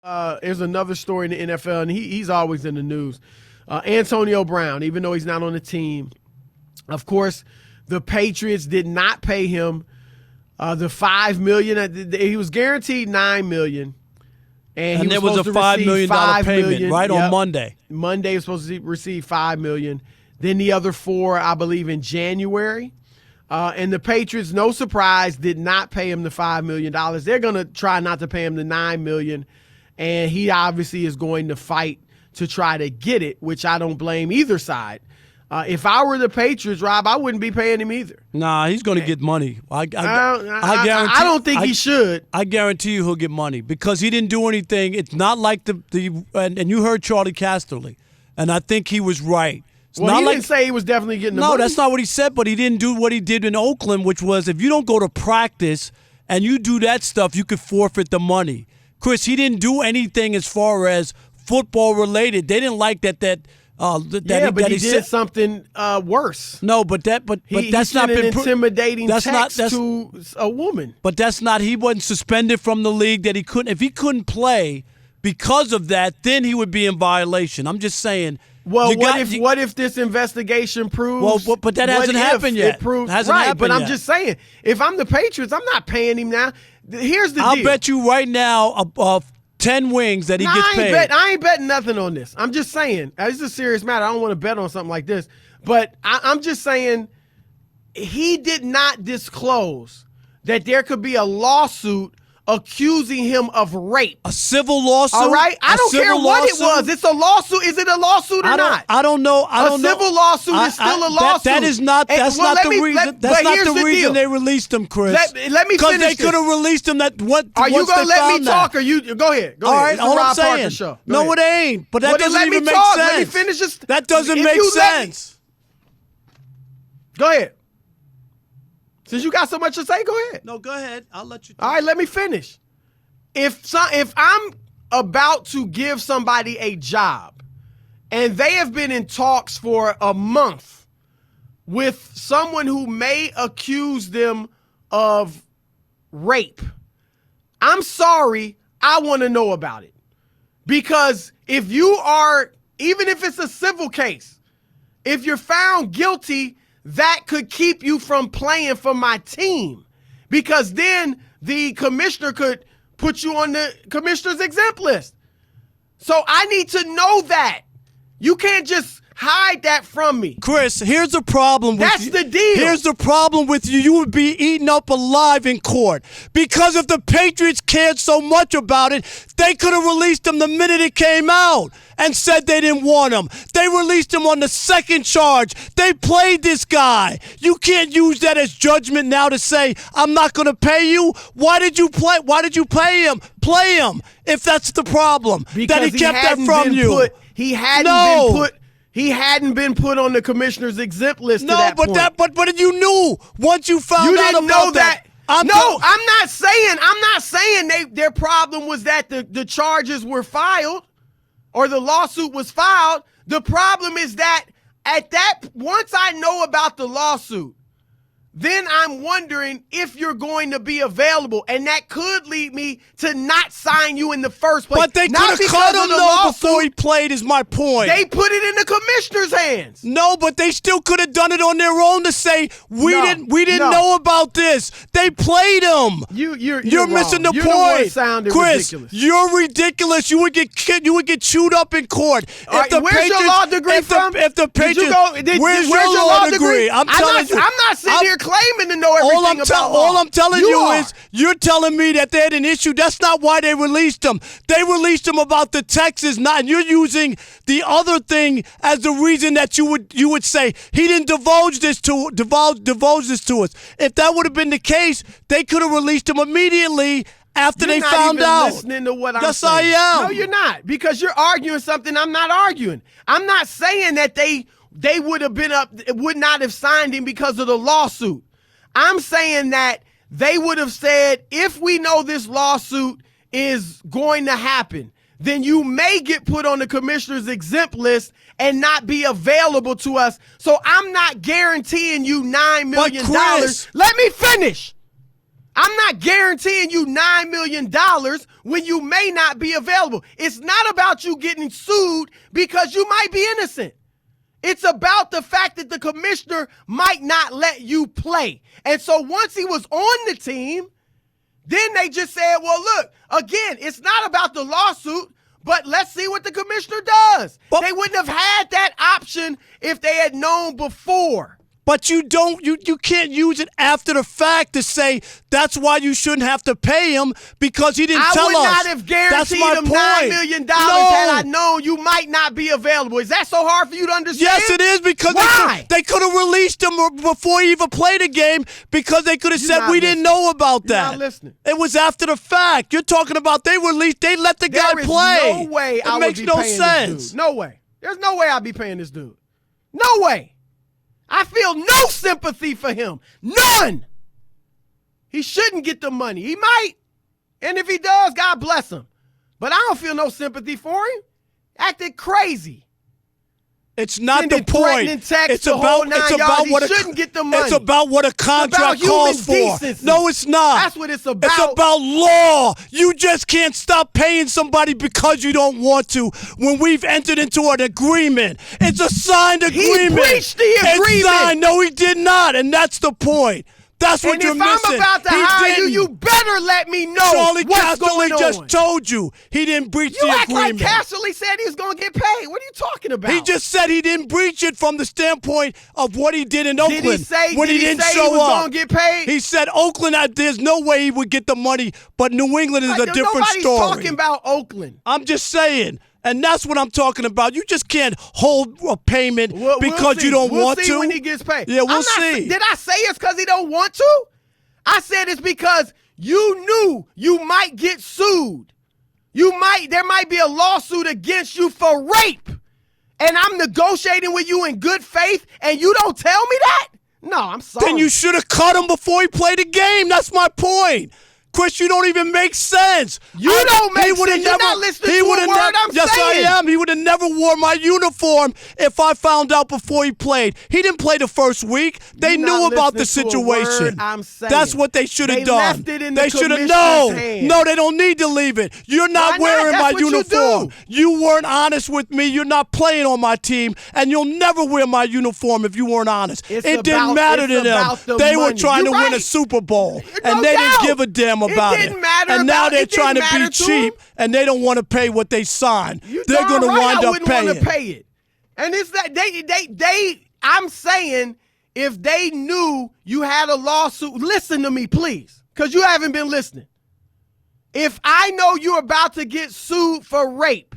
There's another story in the NFL, and he's always in the news. Antonio Brown, even though he's not on the team, of course, the Patriots did not pay him the $5 million. He was guaranteed $9 million, and there was a $5 million payment on Monday. Monday he was supposed to receive $5 million. Then the other $4 million, I believe, in January. And the Patriots, no surprise, did not pay him the $5 million. They're going to try not to pay him the $9 million. And he obviously is going to fight to try to get it, which I don't blame either side. If I were the Patriots, Rob, I wouldn't be paying him either. Nah, he's going to get money. I guarantee. I don't think he should. I guarantee you he'll get money because he didn't do anything. It's not like and you heard Charlie Casterly, and I think he was right. He didn't say he was definitely getting the money. No, that's not what he said, but he didn't do what he did in Oakland, which was if you don't go to practice and you do that stuff, you could forfeit the money. Chris, he didn't do anything as far as football related. They didn't like that he did something worse. No, but that's not been intimidating text to a woman. But that's not. He wasn't suspended from the league. That he couldn't. If he couldn't play because of that, then he would be in violation. I'm just saying. Well, what if this investigation proves? Well, but that hasn't happened yet. It proves right. But I'm just saying, if I'm the Patriots, I'm not paying him now. Here's the deal. I'll bet you right now 10 wings that he gets paid. I ain't betting nothing on this. I'm just saying. This is a serious matter. I don't want to bet on something like this. But I'm just saying he did not disclose that there could be a lawsuit accusing him of rape. A civil lawsuit? All right? I don't care what it was. It's a lawsuit. Is it a lawsuit or not? I don't know. A civil lawsuit is still a lawsuit. That's not the reason. That's not the reason they released him, Chris. Let me finish because they could have released him. Are you going to let me talk or you go ahead? All right, all I'm saying. No, it ain't. But that doesn't even make sense. Let me finish this. That doesn't make sense. Go ahead. Since you got so much to say, go ahead. No, go ahead. I'll let you. All right, let me finish. If I'm about to give somebody a job and they have been in talks for a month with someone who may accuse them of rape, I'm sorry, I want to know about it. Because if you are, even if it's a civil case, if you're found guilty, that could keep you from playing for my team, because then the commissioner could put you on the commissioner's exempt list. So I need to know that. You can't just hide that from me. Chris, here's the problem with you. That's the deal. Here's the problem with you. You would be eaten up alive in court. Because if the Patriots cared so much about it, they could have released him the minute it came out and said they didn't want him. They released him on the second charge. They played this guy. You can't use that as judgment now to say, I'm not going to pay you. Why did you pay him? Play him if that's the problem. Because that he kept that from you. He hadn't been put on the commissioner's exempt list. No, but you knew once you found out about that. I'm not saying their problem was that the charges were filed or the lawsuit was filed. The problem is that once I know about the lawsuit, then I'm wondering if you're going to be available, and that could lead me to not sign you in the first place. But they could have cut him before he played, is my point. They put it in the commissioner's hands. No, but they still could have done it on their own to say, we didn't know about this. They played him. You're missing the point. Chris, ridiculous. You're ridiculous. You would get chewed up in court. Where's your law degree from? If the Patriots, where's your law degree? I'm not sitting here claiming to know everything about law. All I'm telling you is you're telling me that they had an issue. That's not why they released him. They released him about the Texas, and you're using the other thing as the reason that you would say he didn't divulge this to us. If that would have been the case, they could have released him immediately after they found out. You're not even listening to what I'm saying. Yes, I am. No, you're not, because you're arguing something I'm not arguing. I'm not saying that they would not have signed him because of the lawsuit. I'm saying that they would have said, if we know this lawsuit is going to happen, then you may get put on the commissioner's exempt list and not be available to us. So I'm not guaranteeing you $9 million. Chris, let me finish. I'm not guaranteeing you $9 million when you may not be available. It's not about you getting sued because you might be innocent. It's about the fact that the commissioner might not let you play. And so once he was on the team, then they just said, well, look, again, it's not about the lawsuit, but let's see what the commissioner does. Well, they wouldn't have had that option if they had known before. But you can't use it after the fact to say that's why you shouldn't have to pay him because he didn't tell us. I would not have guaranteed him $9 million had I known you might not be available. Is that so hard for you to understand? Yes, it is because they could have released him before he even played a game because they could have said we didn't know about that. You're not listening. It was after the fact. You're talking about they let the guy play. There is no way I would be paying this dude. No way. There's no way I'd be paying this dude. No way. I feel no sympathy for him. None. He shouldn't get the money. He might. And if he does, God bless him. But I don't feel no sympathy for him. Acted crazy. It's not the point. It's about what shouldn't get the money. It's about what a contract calls for. Decency. No, it's not. That's what it's about. It's about law. You just can't stop paying somebody because you don't want to when we've entered into an agreement. It's a signed agreement. He breached the agreement. It's signed. No, he did not, and that's the point. That's what you're missing. And if I'm about to hire you, you better let me know Charlie what's going on. just told you he didn't breach the agreement. You act like Casterly said he was going to get paid. What are you talking about? He just said he didn't breach it from the standpoint of what he did in Oakland. Did he say, when he didn't show he was up. going to get paid? He said Oakland, there's no way he would get the money, but New England is a different story. Nobody's talking about Oakland. I'm just saying. And that's what I'm talking about. You just can't hold a payment because you don't want to. We'll see when he gets paid. Yeah, we'll see. Did I say it's because he don't want to? I said it's because you knew you might get sued. There might be a lawsuit against you for rape. And I'm negotiating with you in good faith and you don't tell me that? No, I'm sorry. Then you should have cut him before he played the game. That's my point. Chris, you don't even make sense. You don't make sense. You're not listening to a word I'm saying. Yes, I am. He would have never worn my uniform if I found out before he played. He didn't play the first week. They knew about the situation. I'm saying. That's what they should have done. Left it in they should have known. No, they don't need to leave it. You're not wearing my uniform. You weren't honest with me. You're not playing on my team, and you'll never wear my uniform if you weren't honest. It didn't matter to them. They were trying to win a Super Bowl, and they didn't give a damn about it. And now they're trying to be cheap, and they don't want to pay what they signed. They're going to wind up paying. Want to pay it. And it's that I'm saying if they knew you had a lawsuit, listen to me, please, because you haven't been listening. If I know you're about to get sued for rape,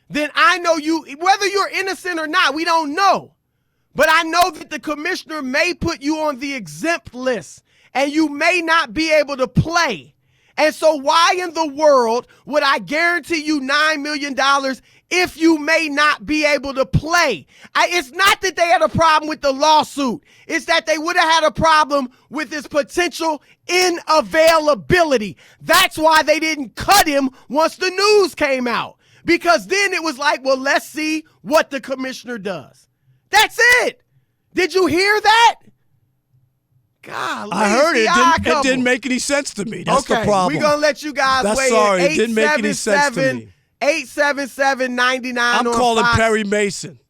then I know whether you're innocent or not, we don't know. But I know that the commissioner may put you on the exempt list, and you may not be able to play. And so why in the world would I guarantee you $9 million if you may not be able to play? It's not that they had a problem with the lawsuit. It's that they would have had a problem with his potential inavailability. That's why they didn't cut him once the news came out. Because then it was like, well, let's see what the commissioner does. That's it. Did you hear that? God, I heard it. It didn't make any sense to me. That's the problem. We're going to let you guys That's weigh sorry. in. It didn't make any sense to me. 877-99 I'm on calling Fox. Perry Mason.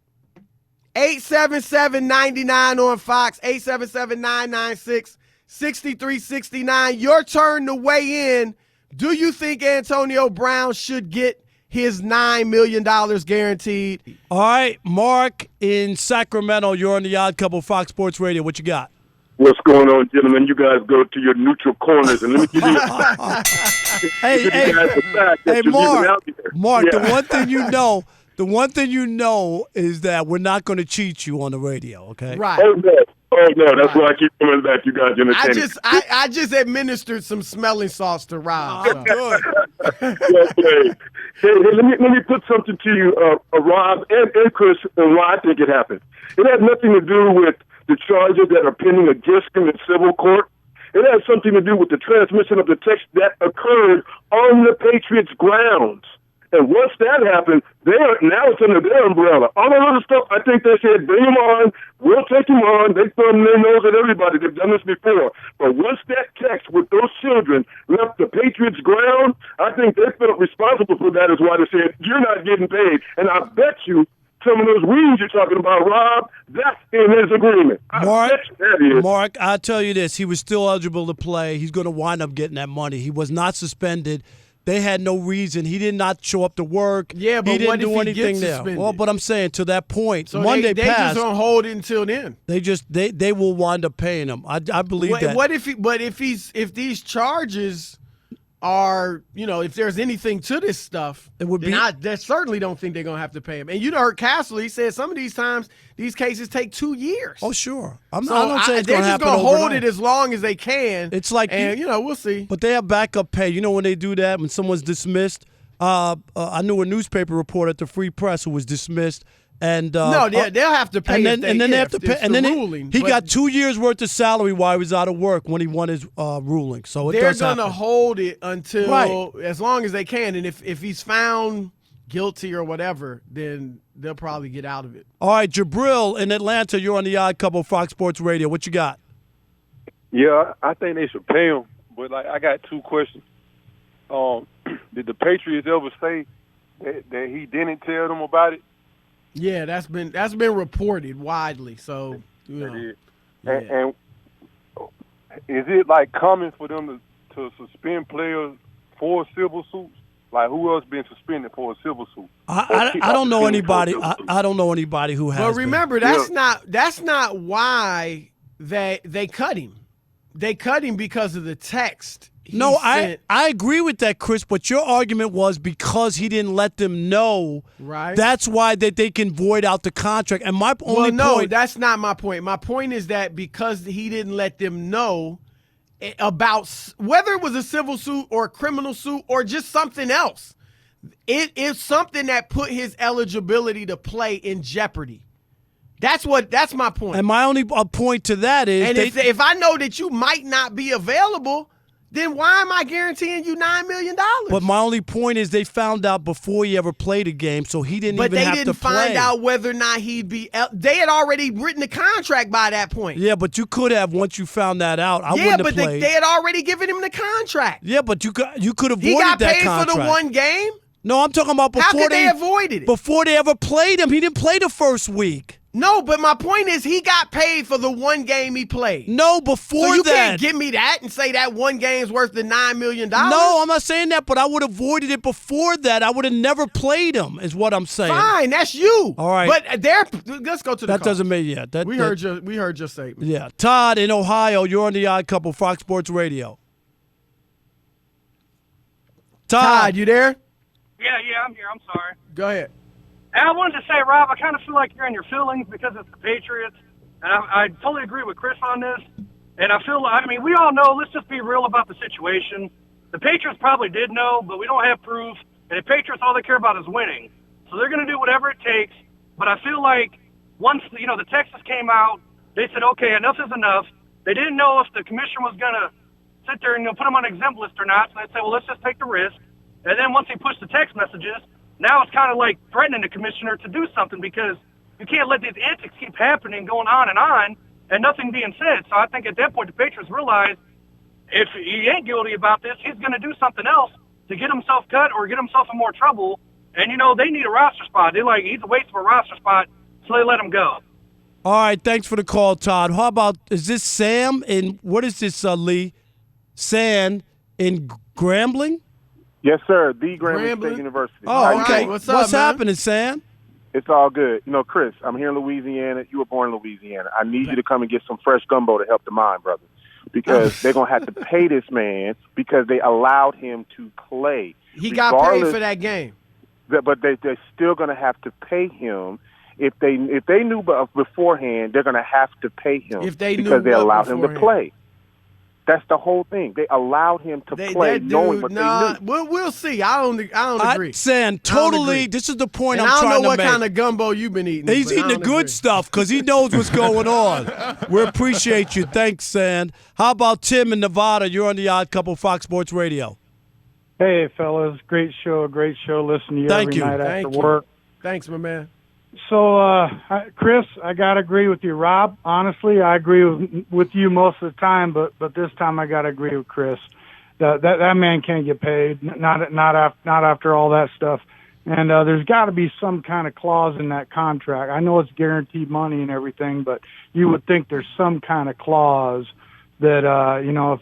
877-99 on Fox. 877-996-6369. Your turn to weigh in. Do you think Antonio Brown should get his $9 million guaranteed? All right, Mark in Sacramento. You're on the Odd Couple, Fox Sports Radio. What you got? What's going on, gentlemen? You guys go to your neutral corners and let me give you Hey, Mark, yeah. the one thing you know is that we're not going to cheat you on the radio, okay? Right. Oh no, that's why I keep coming back. You guys entertaining. I just administered some smelling salts to Rob. Oh, good. Hey, let me put something to you, Rob and Chris, and why I think it happened. It had nothing to do with the charges that are pending against him in civil court. It has something to do with the transmission of the text that occurred on the Patriots' grounds. And once that happened, now it's under their umbrella. All that other stuff, I think they said, bring him on. We'll take him on. They thumb their nose at everybody. They've done this before. But once that text with those children left the Patriots' ground, I think they felt responsible for that, is why they said, you're not getting paid. And I bet you some of those rings you're talking about, Rob, that's in his agreement. Mark, I'll tell you this. He was still eligible to play. He's going to wind up getting that money. He was not suspended. They had no reason. He did not show up to work. Yeah, but he didn't what do if he anything gets there. suspended? Well, but I'm saying to that point, so Monday they passed. just don't hold it until then. They will wind up paying him. I believe that. What if if these charges are, if there's anything to this stuff, it would be. I certainly don't think they're gonna have to pay him. And heard Castle. He said some of these times these cases take 2 years. Oh, sure. I don't say it's they're going to just happen gonna hold overnight. it as long as they can. It's like, and we'll see. But they have backup pay. You know when they do that when someone's dismissed. I knew a newspaper reporter at the Free Press who was dismissed. And they'll have to pay. And then they have to pay. And then he got 2 years worth of salary while he was out of work when he won his ruling. So they're going to hold it until as long as they can. And if he's found guilty or whatever, then they'll probably get out of it. All right, Jabril in Atlanta, you're on the Odd Couple, Fox Sports Radio. What you got? Yeah, I think they should pay him. But I got 2 questions. Did the Patriots ever say that he didn't tell them about it? Yeah, that's been reported widely. So, And is it common for them to suspend players for civil suits? Like, who else been suspended for a civil suit? I don't know anybody. I don't know anybody who has. But remember, that's not why they cut him. They cut him because of the text. I agree with that, Chris, but your argument was because he didn't let them know. Right. That's why that they can void out the contract. And my only point. That's not my point. My point is that because he didn't let them know about whether it was a civil suit or a criminal suit or just something else, it is something that put his eligibility to play in jeopardy. That's my point. And my only point to that is, and if I know that you might not be available, then why am I guaranteeing you $9 million? But my only point is they found out before he ever played a game, so he didn't even have to play. But they didn't find out whether or not he'd be – they had already written the contract by that point. Yeah, but you could have once you found that out. I wouldn't have played. They had already given him the contract. Yeah, but you could avoid that contract. He got paid for the one game? No, I'm talking about before How could they avoided it? Before they ever played him. He didn't play the first week. No, but my point is he got paid for the one game he played. No, before that. So you can't give me that and say that one game's worth the $9 million? No, I'm not saying that, but I would have avoided it before that. I would have never played him, is what I'm saying. Fine, that's you. All right. But let's go to the That call. doesn't mean yet. We heard your statement. Yeah. Todd in Ohio, you're on the Odd Couple, Fox Sports Radio. Todd, you there? Yeah, I'm here. I'm sorry. Go ahead. And I wanted to say, Rob, I kind of feel like you're in your feelings because it's the Patriots. And I totally agree with Chris on this. And I feel like, we all know, let's just be real about the situation. The Patriots probably did know, but we don't have proof. And the Patriots, all they care about is winning. So they're going to do whatever it takes. But I feel like once, the Texas came out, they said, okay, enough is enough. They didn't know if the commissioner was going to sit there and put them on an exempt list or not. So they said, well, let's just take the risk. And then once he pushed the text messages, now it's kind of like threatening the commissioner to do something because you can't let these antics keep happening, going on, and nothing being said. So I think at that point the Patriots realize if he ain't guilty about this, he's going to do something else to get himself cut or get himself in more trouble. And, they need a roster spot. They're like, he's a waste of a roster spot, so they let him go. All right, thanks for the call, Todd. How about, is this Sam in, what is this, Lee? Sam in Grambling? Yes, sir. The Grambling State University. Oh, okay. What's up, What's man? happening, Sam? It's all good. Chris, I'm here in Louisiana. You were born in Louisiana. I need you to come and get some fresh gumbo to help the mind, brother, because they're going to have to pay this man because they allowed him to play. He got paid for that game. But they're still going to have to pay him. If they knew beforehand, they're going to have to pay him because they allowed him to play. That's the whole thing. They allowed him to play knowing what they knew. We'll see. I don't agree. Sam, totally. This is the point I'm trying to make. I don't know what kind of gumbo you've been eating. He's eating the good stuff because he knows what's going on. We appreciate you. Thanks, Sam. How about Tim in Nevada? You're on the Odd Couple, Fox Sports Radio. Hey, fellas. Great show. Listen to you every night after work. Thanks, my man. So, Chris, I got to agree with you. Rob, honestly, I agree with you most of the time, but this time I got to agree with Chris. That man can't get paid, not after all that stuff. And there's got to be some kind of clause in that contract. I know it's guaranteed money and everything, but you would think there's some kind of clause that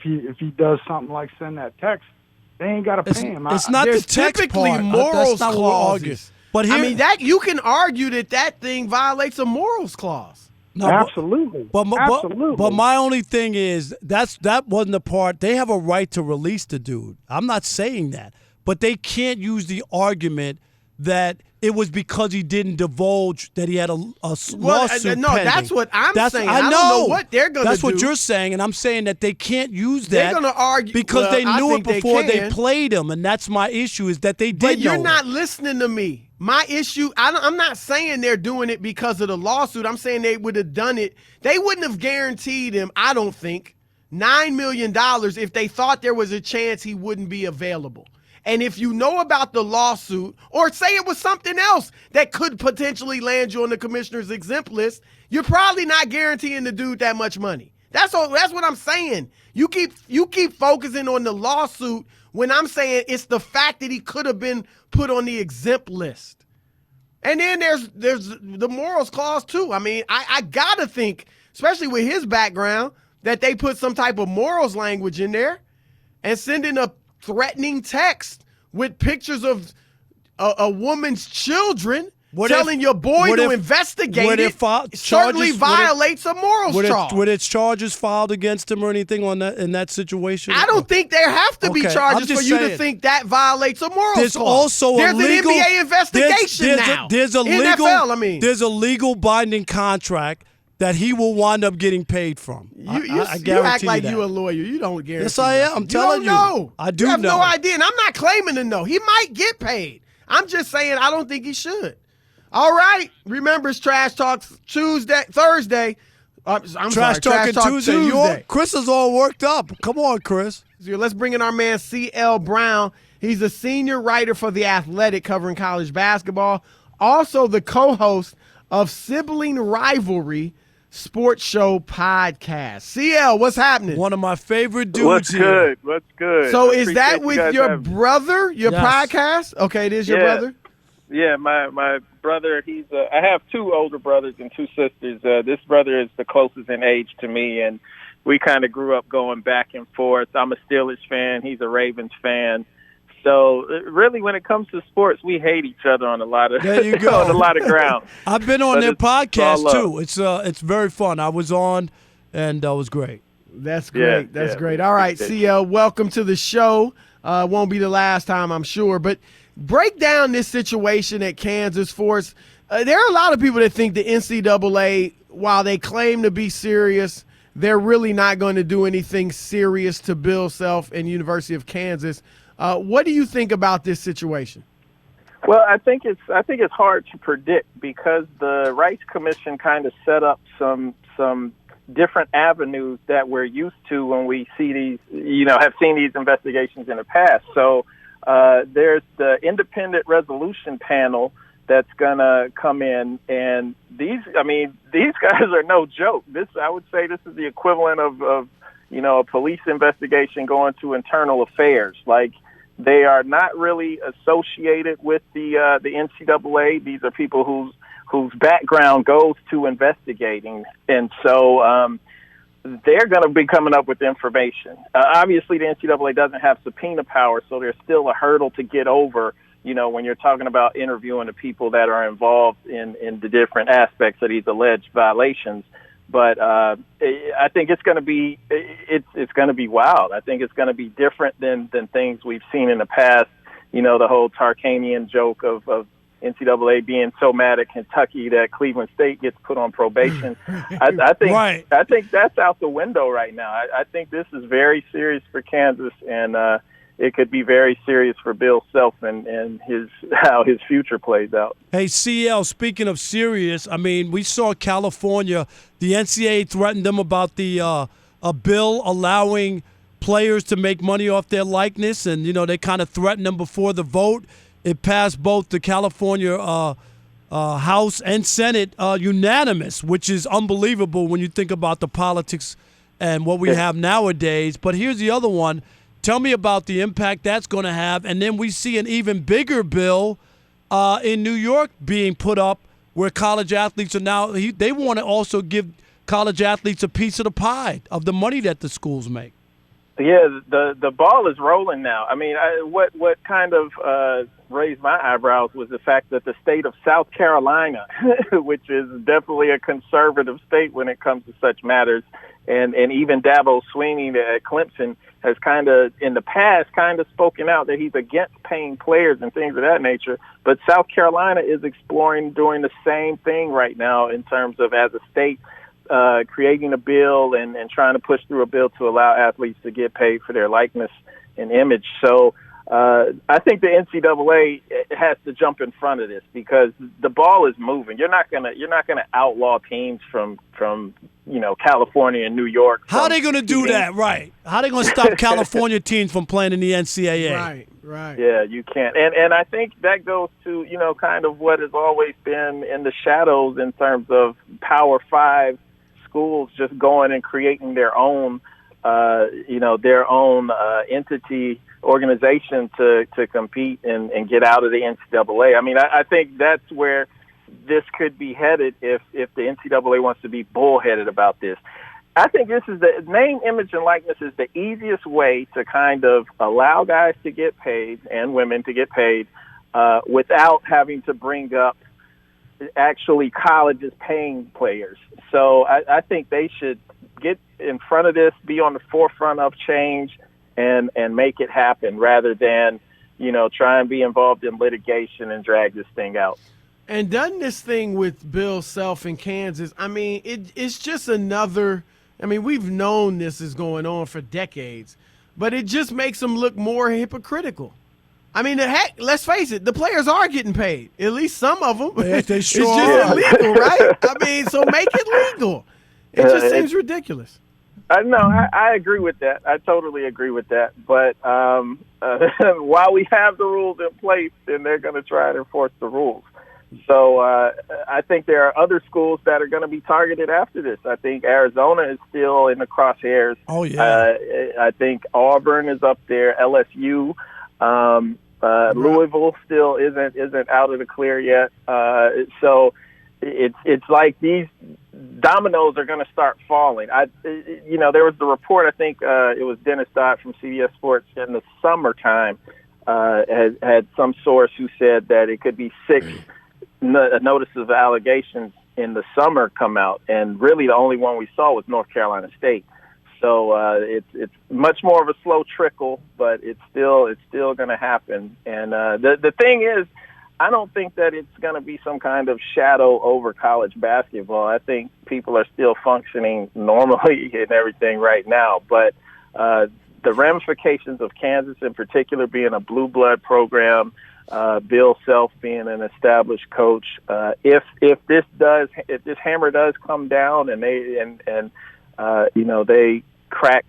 if he does something like send that text, they ain't got to pay him. It's not the text part. Morals that's not clauses. But here, I mean, that you can argue that thing violates a morals clause. No, absolutely. But my only thing is that wasn't the part. They have a right to release the dude. I'm not saying that, but they can't use the argument that it was because he didn't divulge that he had a lawsuit no, pending. that's what I'm saying. I don't know what they're going to do. That's what you're saying, and I'm saying that they can't use that. They're going to argue because they knew it before they played him, and that's my issue is that they did. But you're know not listening to me. My issue, I'm not saying they're doing it because of the lawsuit. I'm saying they would have done it. They wouldn't have guaranteed him, I don't think, $9 million if they thought there was a chance he wouldn't be available. And if you know about the lawsuit, or say it was something else that could potentially land you on the commissioner's exempt list, you're probably not guaranteeing the dude that much money. That's what I'm saying. You keep focusing on the lawsuit when I'm saying it's the fact that he could have been put on the exempt list. And then there's the morals clause too. I mean, I gotta think, especially with his background, that they put some type of morals language in there, and sending a threatening text with pictures of a woman's children telling your boy to investigate it certainly violates a morals charge. Would its charges filed against him or anything in that situation? I don't think there have to be charges for you to think that violates a morals clause. There's an NBA investigation now. There's a legal binding contract that he will wind up getting paid from. I guarantee you act like that. you a lawyer. You don't guarantee. Yes, I am. I'm telling you. Know. I do know. You have no idea, and I'm not claiming to know. He might get paid. I'm just saying I don't think he should. All right. Remember, it's Trash Talk Thursday. Trash Talk Tuesday. Chris is all worked up. Come on, Chris. So let's bring in our man, C.L. Brown. He's a senior writer for The Athletic covering college basketball. Also the co-host of Sibling Rivalry Sports Show podcast. CL, what's happening? One of my favorite dudes here. What's good? So is that with your brother, your podcast? Okay, it is your brother? Yeah, my brother, I have two older brothers and two sisters. This brother is the closest in age to me, and we kind of grew up going back and forth. I'm a Steelers fan. He's a Ravens fan. So really, when it comes to sports, we hate each other on a lot of there you go. on a lot of ground. I've been on their podcast too. It's very fun. I was on, and that was great. That's great. That's great. All right, CL, welcome to the show. Won't be the last time, I'm sure. But break down this situation at Kansas for us. There are a lot of people that think the NCAA, while they claim to be serious, they're really not going to do anything serious to Bill Self and University of Kansas. What do you think about this situation? Well, I think it's hard to predict because the Rights Commission kind of set up some different avenues that we're used to when we see these, have seen these investigations in the past. So there's the independent resolution panel that's gonna come in, and these guys are no joke. I would say this is the equivalent of a police investigation going to internal affairs. Like, they are not really associated with the NCAA. These are people whose background goes to investigating, and so they're going to be coming up with information. Obviously, the NCAA doesn't have subpoena power, so there's still a hurdle to get over. When you're talking about interviewing the people that are involved in the different aspects of these alleged violations. But I think it's going to be wild. I think it's going to be different than things we've seen in the past. The whole Tarkanian joke of NCAA being so mad at Kentucky that Cleveland State gets put on probation. I think that's out the window right now. I think this is very serious for Kansas, and it could be very serious for Bill Self and how his future plays out. Hey, CL, speaking of serious, we saw California, the NCAA threatened them about a bill allowing players to make money off their likeness, and they kind of threatened them before the vote. It passed both the California House and Senate unanimous, which is unbelievable when you think about the politics and what we have nowadays. But here's the other one. Tell me about the impact that's going to have. And then we see an even bigger bill in New York being put up where college athletes are now, they want to also give college athletes a piece of the pie of the money that the schools make. Yeah, the ball is rolling now. I mean, what kind of raised my eyebrows was the fact that the state of South Carolina, which is definitely a conservative state when it comes to such matters, and even Dabo Swinney at Clemson has kind of, in the past, kind of spoken out that he's against paying players and things of that nature. But South Carolina is exploring doing the same thing right now in terms of, as a state, creating a bill and trying to push through a bill to allow athletes to get paid for their likeness and image. So I think the NCAA has to jump in front of this because the ball is moving. You're not gonna outlaw teams from California and New York. How are they going to do that? Right? How are they going to stop California teams from playing in the NCAA? Right. Yeah, you can't. And I think that goes to kind of what has always been in the shadows in terms of Power 5 schools just going and creating their own, entity, organization to compete and get out of the NCAA. I mean, I think that's where this could be headed if the NCAA wants to be bullheaded about this. I think this is the name, image, and likeness is the easiest way to kind of allow guys to get paid and women to get paid without having to bring up actually colleges paying players. So I think they should get in front of this, be on the forefront of change, and make it happen rather than, try and be involved in litigation and drag this thing out. And done this thing with Bill Self in Kansas, I mean, it's just another – I mean, we've known this is going on for decades, but it just makes them look more hypocritical. I mean, heck, let's face it, the players are getting paid, at least some of them. Yeah, they sure it's just illegal, right? I mean, so make it legal. It just seems ridiculous. I agree with that. I totally agree with that. But while we have the rules in place, then they're going to try and enforce the rules. So I think there are other schools that are going to be targeted after this. I think Arizona is still in the crosshairs. Oh, yeah. I think Auburn is up there, LSU. Louisville still isn't out of the clear yet. So it's like these dominoes are going to start falling. There was the report, I think it was Dennis Dodd from CBS Sports in the summertime had some source who said that it could be 6 notices of allegations in the summer come out, and really the only one we saw was North Carolina State. So it's much more of a slow trickle, but it's still going to happen. And the thing is, I don't think that it's going to be some kind of shadow over college basketball. I think people are still functioning normally and everything right now, but the ramifications of Kansas in particular being a blue blood program, Bill Self being an established coach, if this hammer does come down and they crack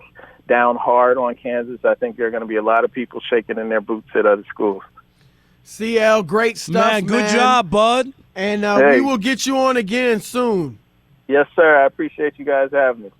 down hard on Kansas, I think there are going to be a lot of people shaking in their boots at other schools. CL, great stuff, man. Good job, bud. And we will get you on again soon. Yes, sir. I appreciate you guys having me.